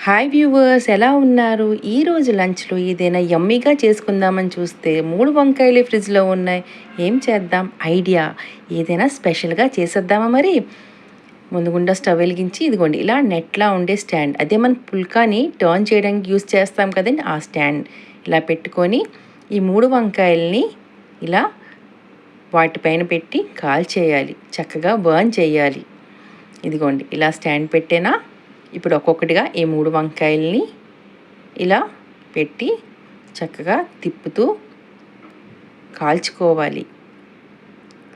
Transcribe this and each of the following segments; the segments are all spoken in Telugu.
హాయ్ వ్యూవర్స్, ఎలా ఉన్నారు? ఈరోజు లంచ్లో ఏదైనా యమ్మీగా చేసుకుందామని చూస్తే 3 వంకాయలు ఫ్రిడ్జ్లో ఉన్నాయి. ఏం చేద్దాం? ఐడియా ఏదైనా స్పెషల్గా చేసేద్దామా మరి? ముందుగుండా స్టవ్ వెలిగించి ఇదిగోండి ఇలా నెట్లా ఉండే స్టాండ్, అదే మన పుల్కాని టర్న్ చేయడానికి యూస్ చేస్తాం కదండి, ఆ స్టాండ్ ఇలా పెట్టుకొని ఈ 3 వంకాయల్ని ఇలా వాటిపైన పెట్టి కాల్చేయాలి, చక్కగా బర్న్ చేయాలి. ఇదిగోండి ఇలా స్టాండ్ పెట్టేనా. ఇప్పుడు ఒక్కొక్కటిగా ఈ 3 వంకాయల్ని ఇలా పెట్టి చక్కగా తిప్పుతూ కాల్చుకోవాలి.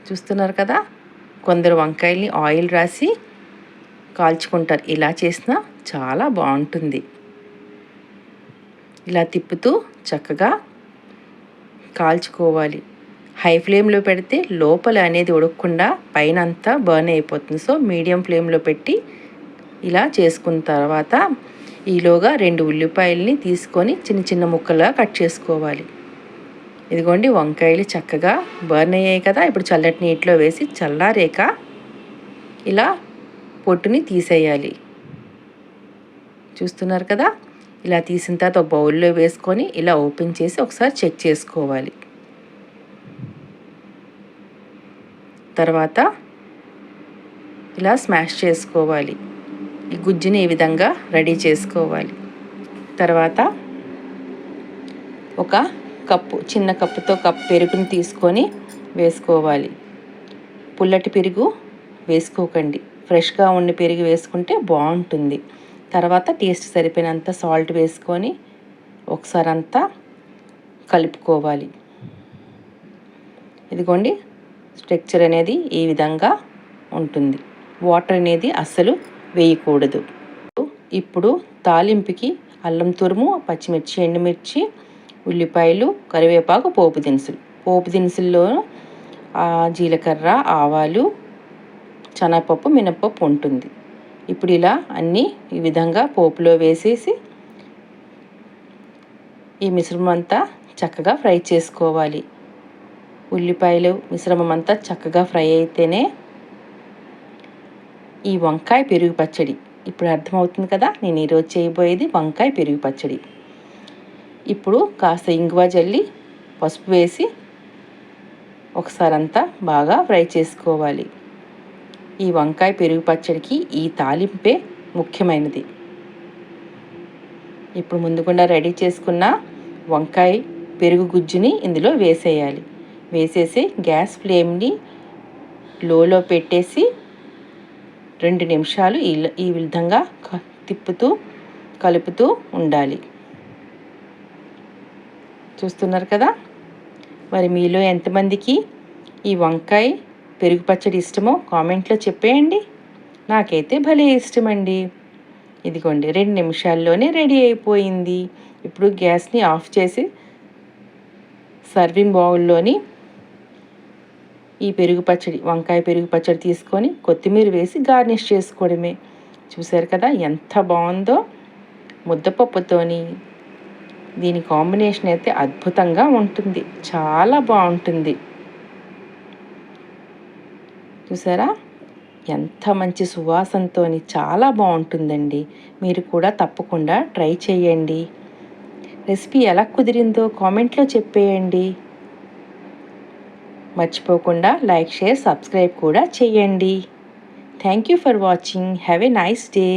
చూస్తున్నారు కదా, కొందరు వంకాయల్ని ఆయిల్ రాసి కాల్చుకుంటారు. ఇలా చేసినా చాలా బాగుంటుంది. ఇలా తిప్పుతూ చక్కగా కాల్చుకోవాలి. హై ఫ్లేమ్లో పెడితే లోపల అనేది ఉడకకుండా పైన అంతా బర్న్ అయిపోతుంది. సో మీడియం ఫ్లేమ్లో పెట్టి ఇలా చేసుకున్న తర్వాత ఈలోగా 2 ఉల్లిపాయల్ని తీసుకొని చిన్న చిన్న ముక్కలుగా కట్ చేసుకోవాలి. ఇదిగోండి వంకాయలు చక్కగా బర్న్ అయ్యాయి కదా. ఇప్పుడు చల్లటి నీటిలో వేసి చల్లారేక ఇలా పొట్టుని తీసేయాలి. చూస్తున్నారు కదా, ఇలా తీసిన తర్వాత ఒక బౌల్లో వేసుకొని ఇలా ఓపెన్ చేసి ఒకసారి చెక్ చేసుకోవాలి. తర్వాత ఇలా స్మాష్ చేసుకోవాలి. ఈ గుజ్జుని ఈ విధంగా రెడీ చేసుకోవాలి. తర్వాత ఒక కప్పు, చిన్న కప్పుతో కప్పు పెరుగుని తీసుకొని వేసుకోవాలి. పుల్లటి పెరుగు వేసుకోకండి, ఫ్రెష్గా ఉన్న పెరుగు వేసుకుంటే బాగుంటుంది. తర్వాత టేస్ట్ సరిపోయినంత సాల్ట్ వేసుకొని ఒకసారి అంతా కలుపుకోవాలి. ఇదిగోండి స్ట్రక్చర్ అనేది ఈ విధంగా ఉంటుంది. వాటర్ అనేది అస్సలు వేయకూడదు. ఇప్పుడు తాలింపుకి అల్లం తురుము, పచ్చిమిర్చి, ఎండుమిర్చి, ఉల్లిపాయలు, కరివేపాకు, పోపు దినుసుల్లో జీలకర్ర, ఆవాలు, శనగపప్పు, మినపప్పు ఉంటుంది. ఇప్పుడు ఇలా అన్నీ ఈ విధంగా పోపులో వేసేసి ఈ మిశ్రమం అంతా చక్కగా ఫ్రై చేసుకోవాలి. ఉల్లిపాయలు మిశ్రమం అంతా చక్కగా ఫ్రై అయితేనే ఈ వంకాయ పెరుగు పచ్చడి. ఇప్పుడు అర్థమవుతుంది కదా, నేను ఈరోజు చేయబోయేది వంకాయ పెరుగు పచ్చడి. ఇప్పుడు కాస్త ఇంగువ జల్లి పసుపు వేసి ఒకసారి అంతా బాగా ఫ్రై చేసుకోవాలి. ఈ వంకాయ పెరుగు పచ్చడికి ఈ తాలింపే ముఖ్యమైనది. ఇప్పుడు ముందుకుండా రెడీ చేసుకున్న వంకాయ పెరుగు గుజ్జుని ఇందులో వేసేయాలి. వేసేసి గ్యాస్ ఫ్లేమ్ని లోలో పెట్టేసి 2 నిమిషాలు ఈ విధంగా తిప్పుతూ కలుపుతూ ఉండాలి. చూస్తున్నారు కదా. మరి మీలో ఎంతమందికి ఈ వంకాయ పెరుగు పచ్చడి ఇష్టమో కామెంట్లో చెప్పేయండి. నాకైతే భలే ఇష్టమండి. ఇదిగోండి 2 నిమిషాల్లోనే రెడీ అయిపోయింది. ఇప్పుడు గ్యాస్ని ఆఫ్ చేసి సర్వింగ్ బౌల్లోని ఈ పెరుగు పచ్చడి, వంకాయ పెరుగు పచ్చడి తీసుకొని కొత్తిమీర వేసి గార్నిష్ చేసుకోవడమే. చూశారు కదా ఎంత బాగుందో. ముద్దపప్పుతోని దీని కాంబినేషన్ అయితే అద్భుతంగా ఉంటుంది, చాలా బాగుంటుంది. చూసారా ఎంత మంచి సువాసనతో, చాలా బాగుంటుందండి. మీరు కూడా తప్పకుండా ట్రై చేయండి. రెసిపీ ఎలా కుదిరిందో కామెంట్లో చెప్పేయండి. మర్చిపోకుండా లైక్, షేర్, సబ్స్క్రైబ్ కూడా చేయండి. Thank you for watching. Have a nice day.